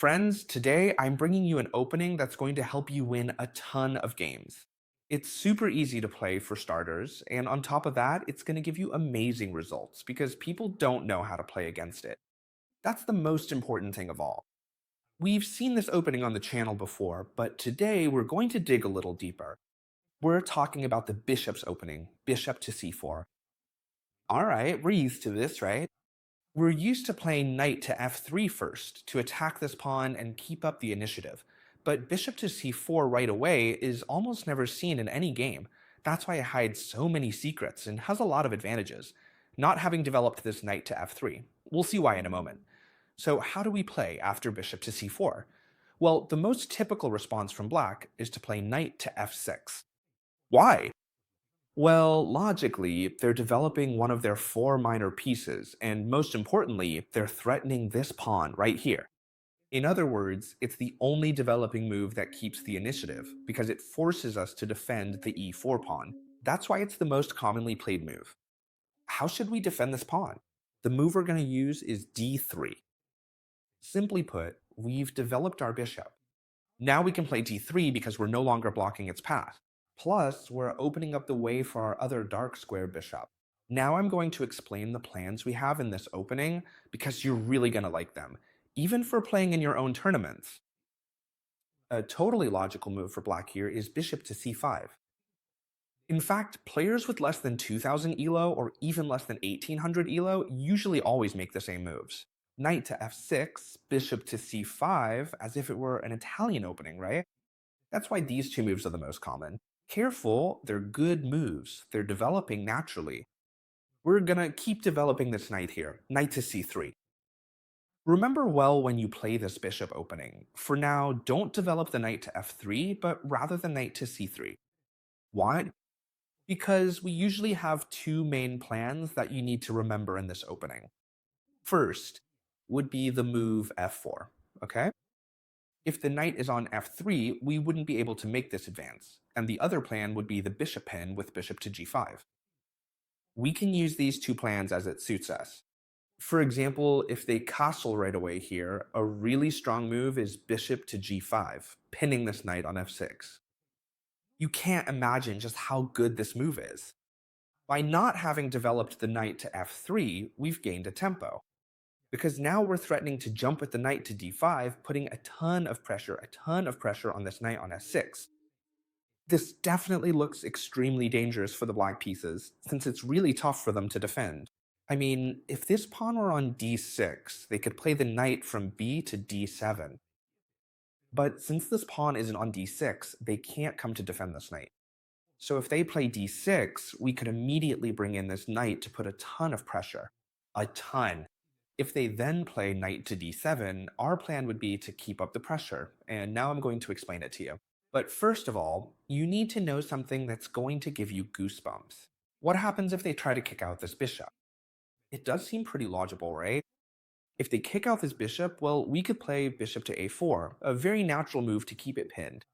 Friends, today I'm bringing you an opening that's going to help you win a ton of games. It's super easy to play for starters, and on top of that, it's going to give you amazing results because people don't know how to play against it. That's the most important thing of all. We've seen this opening on the channel before, but today we're going to dig a little deeper. We're talking about the bishop's opening, bishop to c4. Alright, we're used to this, right? We're used to playing knight to f3 first to attack this pawn and keep up the initiative, but bishop to c4 right away is almost never seen in any game. That's why it hides so many secrets and has a lot of advantages, not having developed this knight to f3. We'll see why in a moment. So how do we play after bishop to c4? Well, the most typical response from black is to play knight to f6. Why? Well, logically, they're developing one of their four minor pieces, and most importantly, they're threatening this pawn right here. In other words, it's the only developing move that keeps the initiative, because it forces us to defend the e4 pawn. That's why it's the most commonly played move. How should we defend this pawn? The move we're going to use is d3. Simply put, we've developed our bishop. Now we can play d3 because we're no longer blocking its path. Plus, we're opening up the way for our other dark square bishop. Now I'm going to explain the plans we have in this opening because you're really going to like them, even for playing in your own tournaments. A totally logical move for black here is bishop to c5. In fact, players with less than 2000 elo or even less than 1800 elo usually always make the same moves. Knight to f6, bishop to c5, as if it were an Italian opening, right? That's why these two moves are the most common. Careful, they're good moves. They're developing naturally. We're gonna keep developing this knight here, knight to c3. Remember well when you play this bishop opening. For now, don't develop the knight to f3, but rather the knight to c3. Why? Because we usually have two main plans that you need to remember in this opening. First would be the move f4, okay? If the knight is on f3, we wouldn't be able to make this advance, and the other plan would be the bishop pin with bishop to g5. We can use these two plans as it suits us. For example, if they castle right away here, a really strong move is bishop to g5, pinning this knight on f6. You can't imagine just how good this move is. By not having developed the knight to f3, we've gained a tempo. Because now we're threatening to jump with the knight to d5, putting a ton of pressure on this knight on s6. This definitely looks extremely dangerous for the black pieces, since it's really tough for them to defend. I mean, if this pawn were on d6, they could play the knight from b to d7. But since this pawn isn't on d6, they can't come to defend this knight. So if they play d6, we could immediately bring in this knight to put a ton of pressure. A ton. If they then play knight to d7, our plan would be to keep up the pressure, and now I'm going to explain it to you. But first of all, you need to know something that's going to give you goosebumps. What happens if they try to kick out this bishop? It does seem pretty logical, right? If they kick out this bishop, well, we could play bishop to a4, a very natural move to keep it pinned.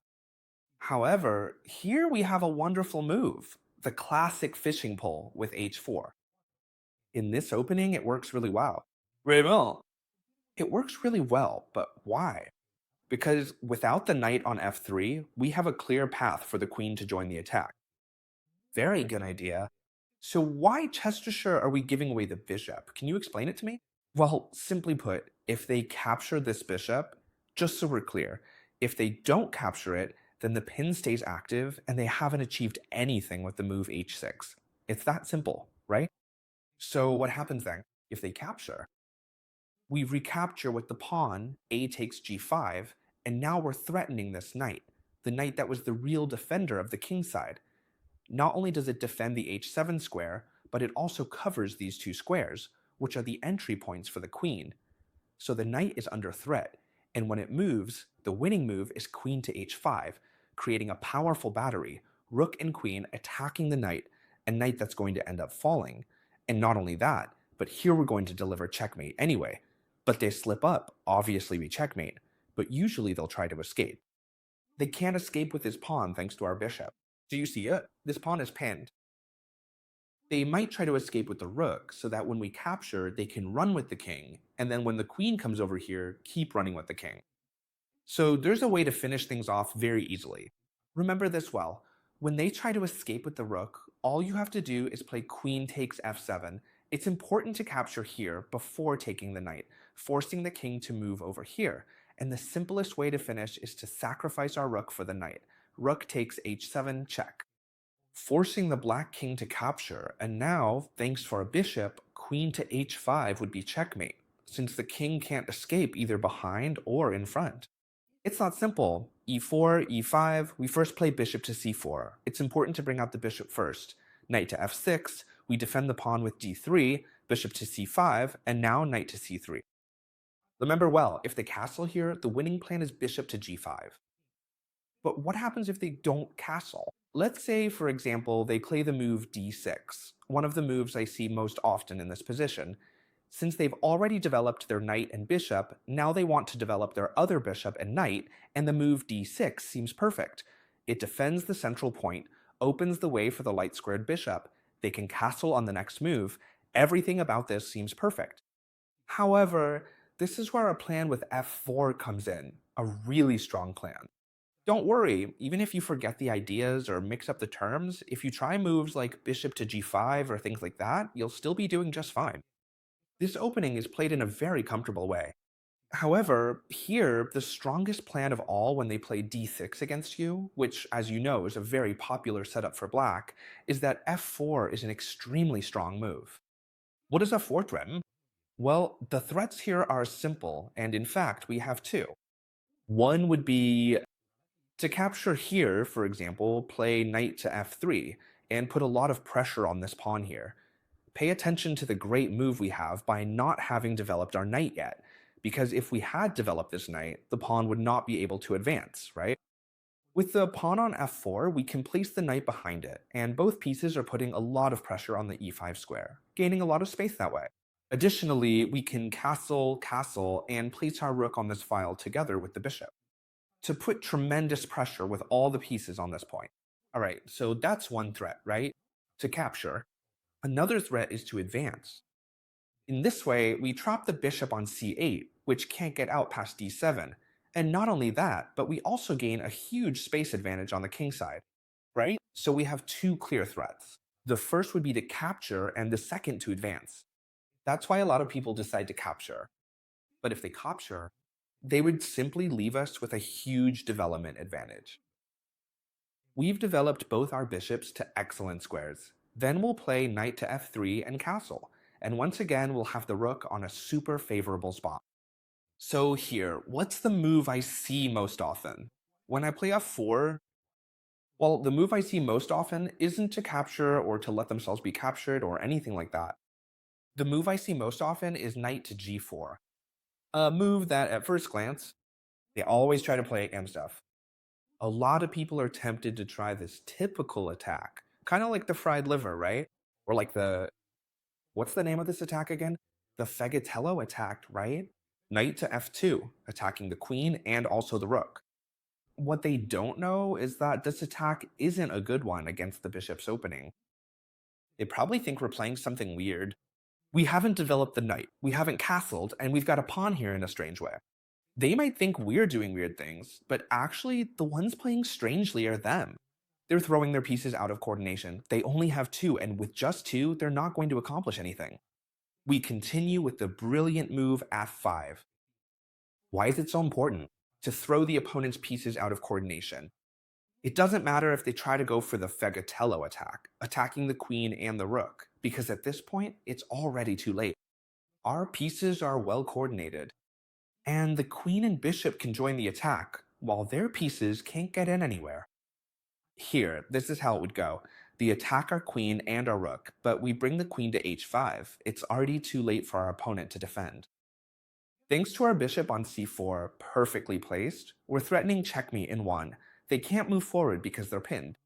However, here we have a wonderful move, the classic fishing pole with h4. In this opening, it works really well. Raymond. It works really well, but why? Because without the knight on f3, we have a clear path for the queen to join the attack. Very good idea. So why Chestershire are we giving away the bishop? Can you explain it to me? Well, simply put, if they capture this bishop, just so we're clear, if they don't capture it, then the pin stays active and they haven't achieved anything with the move h6. It's that simple, right? So what happens then? If they capture, we recapture with the pawn, a takes g5, and now we're threatening this knight, the knight that was the real defender of the king side. Not only does it defend the h7 square, but it also covers these two squares, which are the entry points for the queen. So the knight is under threat, and when it moves, the winning move is queen to h5, creating a powerful battery, rook and queen attacking the knight, a knight that's going to end up falling. And not only that, but here we're going to deliver checkmate anyway. But they slip up, obviously we checkmate, but usually they'll try to escape. They can't escape with this pawn thanks to our bishop. Do you see it? This pawn is pinned. They might try to escape with the rook, so that when we capture, they can run with the king, and then when the queen comes over here, keep running with the king. So there's a way to finish things off very easily. Remember this well. When they try to escape with the rook, all you have to do is play queen takes f7. It's important to capture here before taking the knight, forcing the king to move over here. And the simplest way to finish is to sacrifice our rook for the knight. Rook takes h7, check, forcing the black king to capture, and now, thanks to our bishop, queen to h5 would be checkmate, since the king can't escape either behind or in front. It's not simple. E4, E5, we first play bishop to C4. It's important to bring out the bishop first. Knight to F6, we defend the pawn with D3, bishop to C5, and now knight to C3. Remember well, if they castle here, the winning plan is bishop to G5. But what happens if they don't castle? Let's say, for example, they play the move d6, one of the moves I see most often in this position. Since they've already developed their knight and bishop, now they want to develop their other bishop and knight, and the move d6 seems perfect. It defends the central point, opens the way for the light squared bishop, they can castle on the next move. Everything about this seems perfect. However, this is where a plan with f4 comes in, a really strong plan. Don't worry, even if you forget the ideas or mix up the terms, if you try moves like bishop to g5 or things like that, you'll still be doing just fine. This opening is played in a very comfortable way. However, here, the strongest plan of all when they play d6 against you, which, as you know, is a very popular setup for black, is that f4 is an extremely strong move. What does f4 threaten? Well, the threats here are simple, and in fact, we have two. One would be to capture here, for example, play knight to f3 and put a lot of pressure on this pawn here. Pay attention to the great move we have by not having developed our knight yet, because if we had developed this knight, the pawn would not be able to advance, right? With the pawn on f4, we can place the knight behind it, and both pieces are putting a lot of pressure on the e5 square, gaining a lot of space that way. Additionally, we can castle, castle, and place our rook on this file together with the bishop to put tremendous pressure with all the pieces on this point. All right, so that's one threat, right? To capture. Another threat is to advance. In this way, we trap the bishop on c8, which can't get out past d7. And not only that, but we also gain a huge space advantage on the king side, right? So we have two clear threats. The first would be to capture, and the second to advance. That's why a lot of people decide to capture. But if they capture, they would simply leave us with a huge development advantage. We've developed both our bishops to excellent squares. Then we'll play knight to f3 and castle, and once again we'll have the rook on a super favorable spot. So here, what's the move I see most often? When I play f4, well, the move I see most often isn't to capture or to let themselves be captured or anything like that. The move I see most often is knight to g4, a move that at first glance, they always try to play at stuff. A lot of people are tempted to try this typical attack, kind of like the fried liver, right? Or like what's the name of this attack again? The Fegatello attack, right? Knight to f2, attacking the queen and also the rook. What they don't know is that this attack isn't a good one against the bishop's opening. They probably think we're playing something weird. We haven't developed the knight, we haven't castled, and we've got a pawn here in a strange way. They might think we're doing weird things, but actually, the ones playing strangely are them. They're throwing their pieces out of coordination. They only have two, and with just two, they're not going to accomplish anything. We continue with the brilliant move f5. Why is it so important? To throw the opponent's pieces out of coordination. It doesn't matter if they try to go for the Fegatello attack, attacking the queen and the rook, because at this point, it's already too late. Our pieces are well coordinated, and the queen and bishop can join the attack, while their pieces can't get in anywhere. Here, this is how it would go. They attack our queen and our rook, but we bring the queen to h5. It's already too late for our opponent to defend. Thanks to our bishop on c4, perfectly placed, we're threatening checkmate in one. They can't move forward because they're pinned.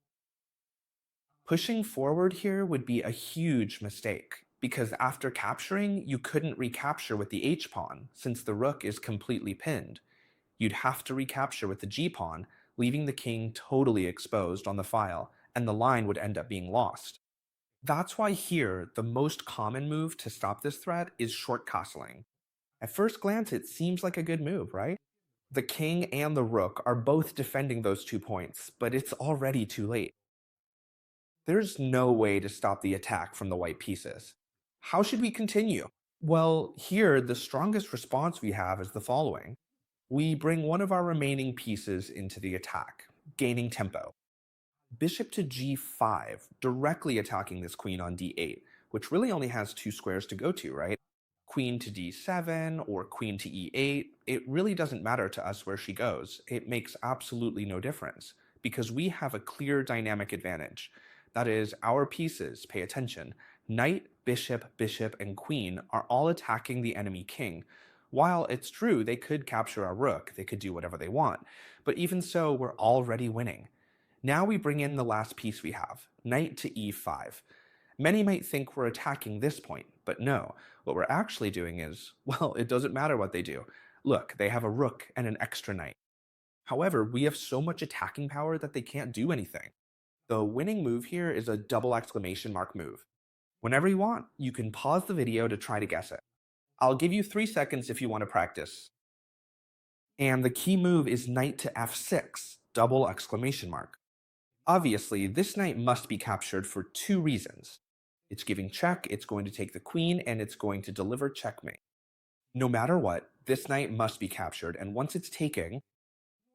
Pushing forward here would be a huge mistake, because after capturing, you couldn't recapture with the h-pawn, since the rook is completely pinned. You'd have to recapture with the g-pawn, leaving the king totally exposed on the file, and the line would end up being lost. That's why here, the most common move to stop this threat is short castling. At first glance, it seems like a good move, right? The king and the rook are both defending those 2 points, but it's already too late. There's no way to stop the attack from the white pieces. How should we continue? Well, here, the strongest response we have is the following. We bring one of our remaining pieces into the attack, gaining tempo. Bishop to g5, directly attacking this queen on d8, which really only has two squares to go to, right? Queen to d7 or queen to e8, it really doesn't matter to us where she goes. It makes absolutely no difference because we have a clear dynamic advantage. That is, our pieces, pay attention, knight, bishop, bishop, and queen are all attacking the enemy king. While it's true they could capture our rook, they could do whatever they want, but even so, we're already winning. Now we bring in the last piece we have, knight to e5. Many might think we're attacking this point, but no, what we're actually doing is, well, it doesn't matter what they do. Look, they have a rook and an extra knight. However, we have so much attacking power that they can't do anything. The winning move here is a double exclamation mark move. Whenever you want, you can pause the video to try to guess it. I'll give you 3 seconds if you want to practice. And the key move is knight to f6, double exclamation mark. Obviously, this knight must be captured for two reasons. It's giving check, it's going to take the queen, and it's going to deliver checkmate. No matter what, this knight must be captured, and once it's taken,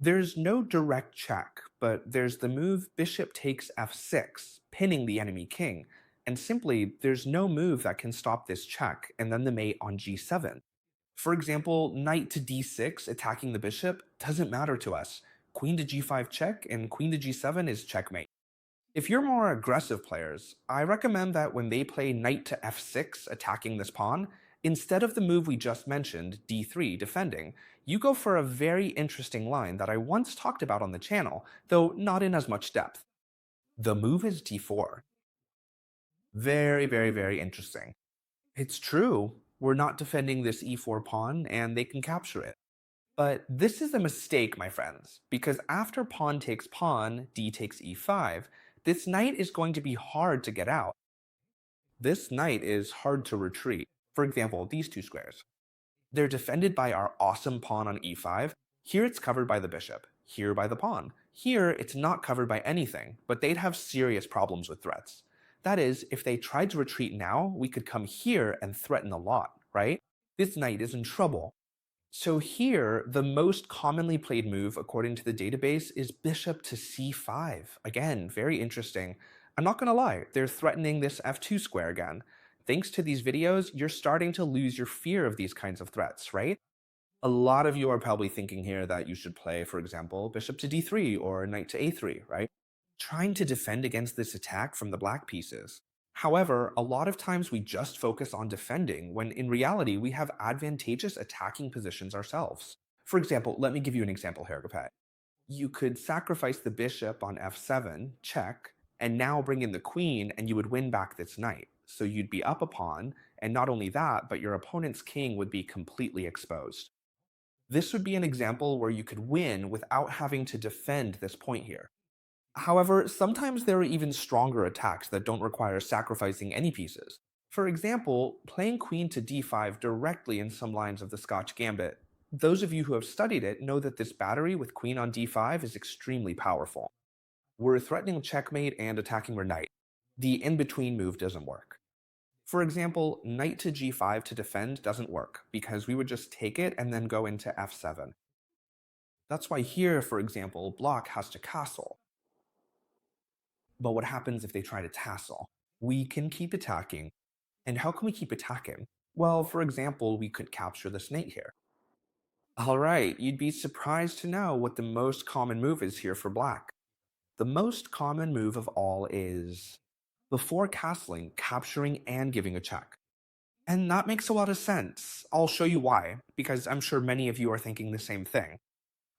there's no direct check, but there's the move bishop takes f6, pinning the enemy king, and simply, there's no move that can stop this check, and then the mate on g7. For example, knight to d6 attacking the bishop doesn't matter to us. Queen to g5 check, and queen to g7 is checkmate. If you're more aggressive players, I recommend that when they play knight to f6 attacking this pawn, instead of the move we just mentioned, d3 defending, you go for a very interesting line that I once talked about on the channel, though not in as much depth. The move is d4. Very, very, very interesting. It's true, we're not defending this e4 pawn and they can capture it. But this is a mistake, my friends, because after pawn takes pawn, d takes e5, this knight is going to be hard to get out. This knight is hard to retreat. For example, these two squares. They're defended by our awesome pawn on e5. Here it's covered by the bishop, here by the pawn. Here it's not covered by anything, but they'd have serious problems with threats. That is, if they tried to retreat now, we could come here and threaten a lot, right? This knight is in trouble. So here, the most commonly played move according to the database is bishop to c5. Again, very interesting. I'm not gonna lie, they're threatening this f2 square again. Thanks to these videos, you're starting to lose your fear of these kinds of threats, right? A lot of you are probably thinking here that you should play, for example, bishop to d3 or knight to a3, right? Trying to defend against this attack from the black pieces. However, a lot of times we just focus on defending when in reality we have advantageous attacking positions ourselves. For example, let me give you an example here, Gopet. You could sacrifice the bishop on f7, check, and now bring in the queen and you would win back this knight. So you'd be up a pawn, and not only that, but your opponent's king would be completely exposed. This would be an example where you could win without having to defend this point here. However, sometimes there are even stronger attacks that don't require sacrificing any pieces. For example, playing queen to d5 directly in some lines of the Scotch Gambit. Those of you who have studied it know that this battery with queen on d5 is extremely powerful. We're threatening checkmate and attacking our knight. The in-between move doesn't work. For example, knight to g5 to defend doesn't work, because we would just take it and then go into f7. That's why here, for example, block has to castle. But what happens if they try to tassel? We can keep attacking. And how can we keep attacking? Well, for example, we could capture this knight here. Alright, you'd be surprised to know what the most common move is here for black. The most common move of all is, before castling, capturing and giving a check. And that makes a lot of sense. I'll show you why, because I'm sure many of you are thinking the same thing.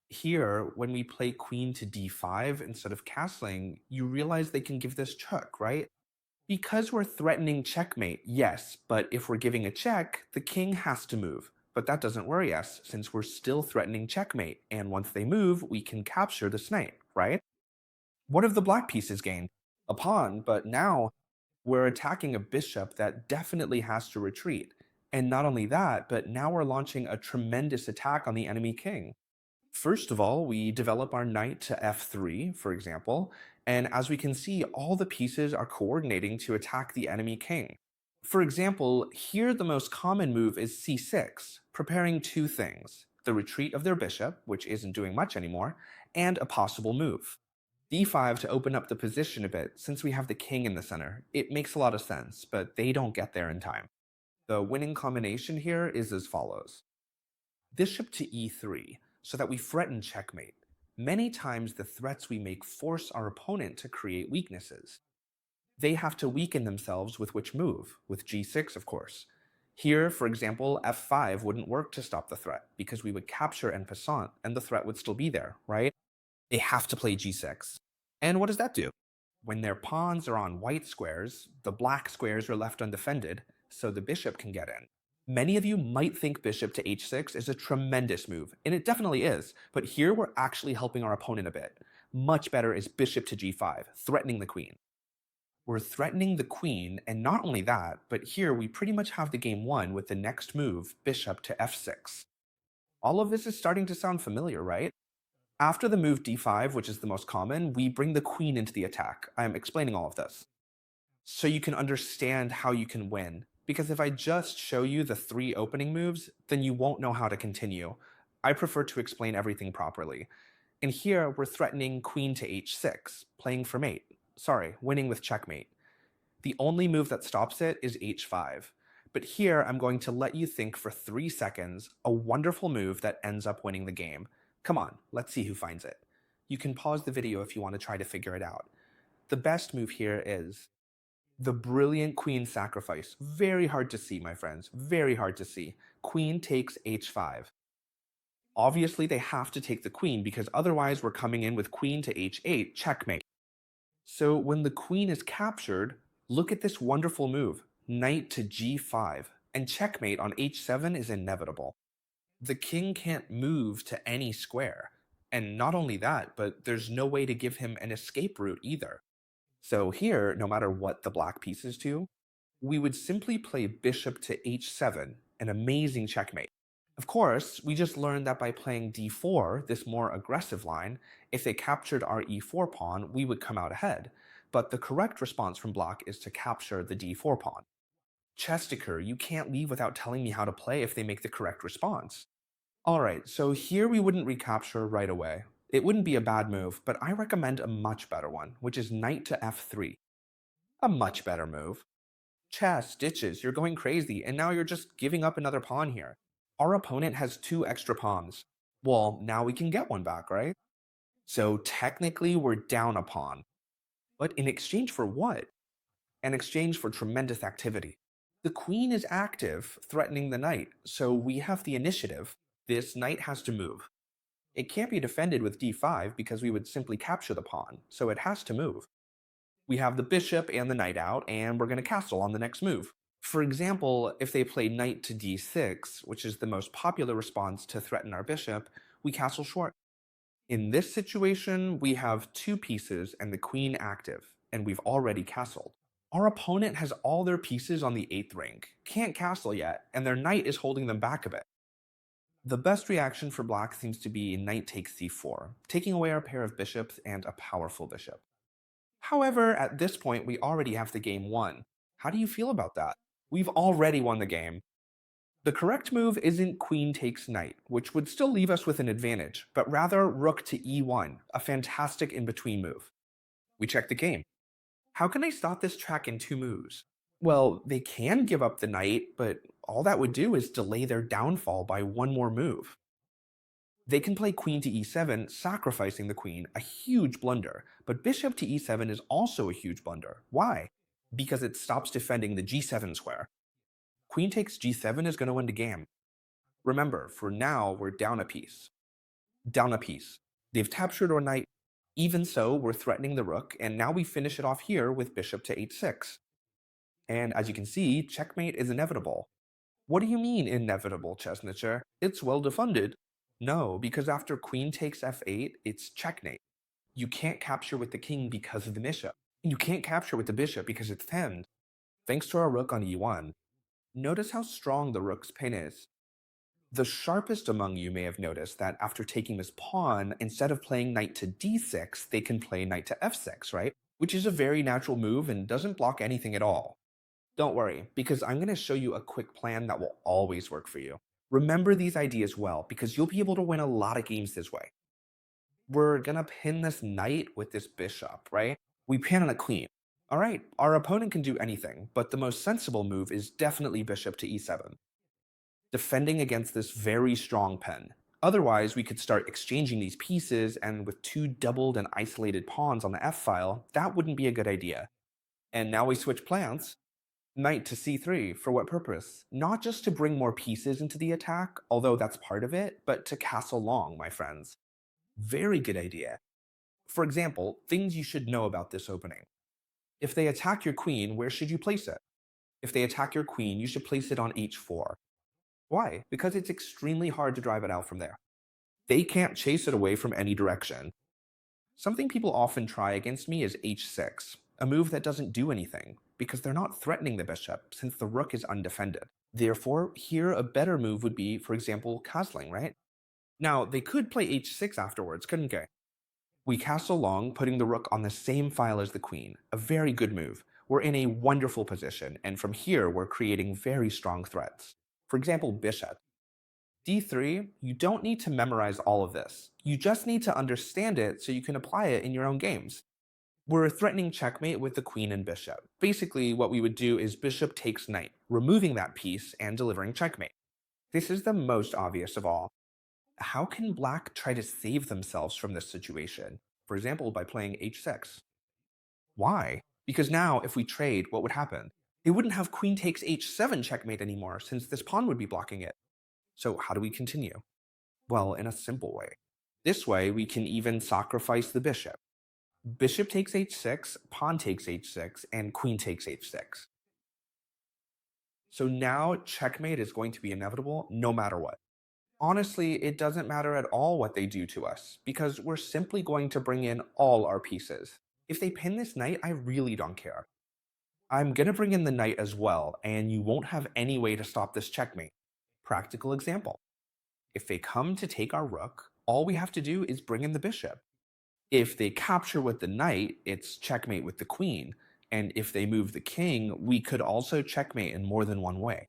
Here, when we play queen to d5 instead of castling, you realize they can give this check, right? Because we're threatening checkmate, yes, but if we're giving a check, the king has to move. But that doesn't worry us, since we're still threatening checkmate, and once they move, we can capture this knight, right? What have the black pieces gained? A pawn, but now we're attacking a bishop that definitely has to retreat. And not only that, but now we're launching a tremendous attack on the enemy king. First of all, we develop our knight to f3, for example, and as we can see, all the pieces are coordinating to attack the enemy king. For example, here the most common move is c6, preparing two things: the retreat of their bishop, which isn't doing much anymore, and a possible move. d5 to open up the position a bit, since we have the king in the center. It makes a lot of sense, but they don't get there in time. The winning combination here is as follows: bishop to e3, so that we threaten checkmate. Many times the threats we make force our opponent to create weaknesses. They have to weaken themselves with which move? With g6, of course. Here, for example, f5 wouldn't work to stop the threat, because we would capture en passant, and the threat would still be there, right? They have to play g6. And what does that do? When their pawns are on white squares, the black squares are left undefended, so the bishop can get in. Many of you might think bishop to h6 is a tremendous move, and it definitely is, but here we're actually helping our opponent a bit. Much better is bishop to g5, threatening the queen. We're threatening the queen, and not only that, but here we pretty much have the game won with the next move, bishop to f6. All of this is starting to sound familiar, right? After the move d5, which is the most common, we bring the queen into the attack. I'm explaining all of this so you can understand how you can win. Because if I just show you the three opening moves, then you won't know how to continue. I prefer to explain everything properly. And here we're threatening queen to h6, playing for mate. Sorry, winning with checkmate. The only move that stops it is h5. But here I'm going to let you think for 3 seconds, a wonderful move that ends up winning the game. Come on, let's see who finds it. You can pause the video if you want to try to figure it out. The best move here is the brilliant queen sacrifice. Very hard to see, my friends. Very hard to see. Queen takes h5. Obviously, they have to take the queen because otherwise we're coming in with queen to h8, checkmate. So when the queen is captured, look at this wonderful move, knight to g5, and checkmate on h7 is inevitable. The king can't move to any square. And not only that, but there's no way to give him an escape route either. So here, no matter what the black pieces do, we would simply play bishop to h7, an amazing checkmate. Of course, we just learned that by playing d4, this more aggressive line, if they captured our e4 pawn, we would come out ahead. But the correct response from black is to capture the d4 pawn. Chestiker, you can't leave without telling me how to play if they make the correct response. Alright, so here we wouldn't recapture right away. It wouldn't be a bad move, but I recommend a much better one, which is knight to f3. A much better move. Chess, ditches, you're going crazy, and now you're just giving up another pawn here. Our opponent has 2 extra pawns. Well, now we can get one back, right? So technically we're down a pawn. But in exchange for what? In exchange for tremendous activity. The queen is active, threatening the knight, so we have the initiative. This knight has to move. It can't be defended with d5 because we would simply capture the pawn, so it has to move. We have the bishop and the knight out, and we're going to castle on the next move. For example, if they play knight to d6, which is the most popular response to threaten our bishop, we castle short. In this situation, we have 2 pieces and the queen active, and we've already castled. Our opponent has all their pieces on the 8th rank, can't castle yet, and their knight is holding them back a bit. The best reaction for black seems to be knight takes c4, taking away our pair of bishops and a powerful bishop. However, at this point, we already have the game won. How do you feel about that? We've already won the game. The correct move isn't queen takes knight, which would still leave us with an advantage, but rather rook to e1, a fantastic in-between move. We check the game. How can I stop this track in 2 moves? Well, they can give up the knight, but all that would do is delay their downfall by 1 more move. They can play queen to e7, sacrificing the queen, a huge blunder, but bishop to e7 is also a huge blunder. Why? Because it stops defending the g7 square. Queen takes g7 is going to win the game. Remember, for now, we're down a piece. Down a piece. They've captured our knight. Even so, we're threatening the rook, and now we finish it off here with bishop to h6. And as you can see, checkmate is inevitable. What do you mean inevitable, Chesnitzer? It's well defended. No, because after queen takes f8, it's checkmate. You can't capture with the king because of the bishop. And you can't capture with the bishop because it's pinned. Thanks to our rook on e1. Notice how strong the rook's pin is. The sharpest among you may have noticed that after taking this pawn, instead of playing knight to d6, they can play knight to f6, right? Which is a very natural move and doesn't block anything at all. Don't worry, because I'm going to show you a quick plan that will always work for you. Remember these ideas well, because you'll be able to win a lot of games this way. We're going to pin this knight with this bishop, right? We pin on a queen. All right, our opponent can do anything, but the most sensible move is definitely bishop to e7, defending against this very strong pen. Otherwise, we could start exchanging these pieces, and with two doubled and isolated pawns on the f file, that wouldn't be a good idea. And now we switch plans. Knight to c3, for what purpose? Not just to bring more pieces into the attack, although that's part of it, but to castle long, my friends. Very good idea. For example, things you should know about this opening. If they attack your queen, where should you place it? If they attack your queen, you should place it on h4. Why? Because it's extremely hard to drive it out from there. They can't chase it away from any direction. Something people often try against me is h6, a move that doesn't do anything, because they're not threatening the bishop, since the rook is undefended. Therefore, here a better move would be, for example, castling, right? Now, they could play h6 afterwards, couldn't they? We castle long, putting the rook on the same file as the queen, a very good move. We're in a wonderful position, and from here we're creating very strong threats. For example, bishop. d3, you don't need to memorize all of this. You just need to understand it so you can apply it in your own games. We're threatening checkmate with the queen and bishop. Basically, what we would do is bishop takes knight, removing that piece and delivering checkmate. This is the most obvious of all. How can black try to save themselves from this situation? For example, by playing h6. Why? Because now, if we trade, what would happen? They wouldn't have queen takes h7 checkmate anymore, since this pawn would be blocking it. So how do we continue? Well, in a simple way. This way, we can even sacrifice the bishop. Bishop takes h6, pawn takes h6, and queen takes h6. So now checkmate is going to be inevitable no matter what. Honestly, it doesn't matter at all what they do to us, because we're simply going to bring in all our pieces. If they pin this knight, I really don't care. I'm gonna bring in the knight as well, and you won't have any way to stop this checkmate. Practical example. If they come to take our rook, all we have to do is bring in the bishop. If they capture with the knight, it's checkmate with the queen, and if they move the king, we could also checkmate in more than one way.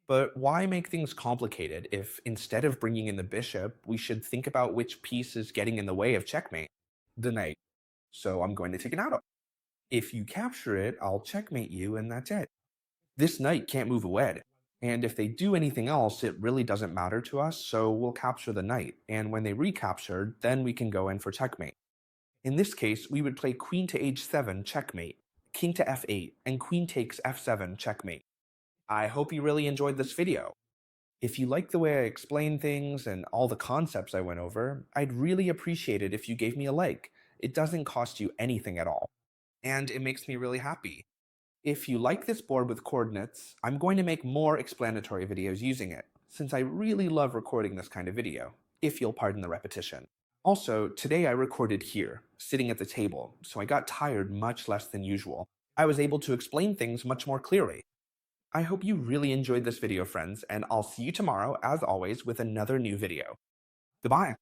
But why make things complicated if instead of bringing in the bishop, we should think about which piece is getting in the way of checkmate? The knight. So I'm going to take an auto. If you capture it, I'll checkmate you and that's it. This knight can't move away. And if they do anything else, it really doesn't matter to us, so we'll capture the knight. And when they recapture, then we can go in for checkmate. In this case, we would play queen to h7 checkmate, king to f8, and queen takes f7 checkmate. I hope you really enjoyed this video. If you like the way I explain things and all the concepts I went over, I'd really appreciate it if you gave me a like. It doesn't cost you anything at all. And it makes me really happy. If you like this board with coordinates, I'm going to make more explanatory videos using it, since I really love recording this kind of video, if you'll pardon the repetition. Also, today I recorded here, sitting at the table, so I got tired much less than usual. I was able to explain things much more clearly. I hope you really enjoyed this video, friends, and I'll see you tomorrow, as always, with another new video. Goodbye!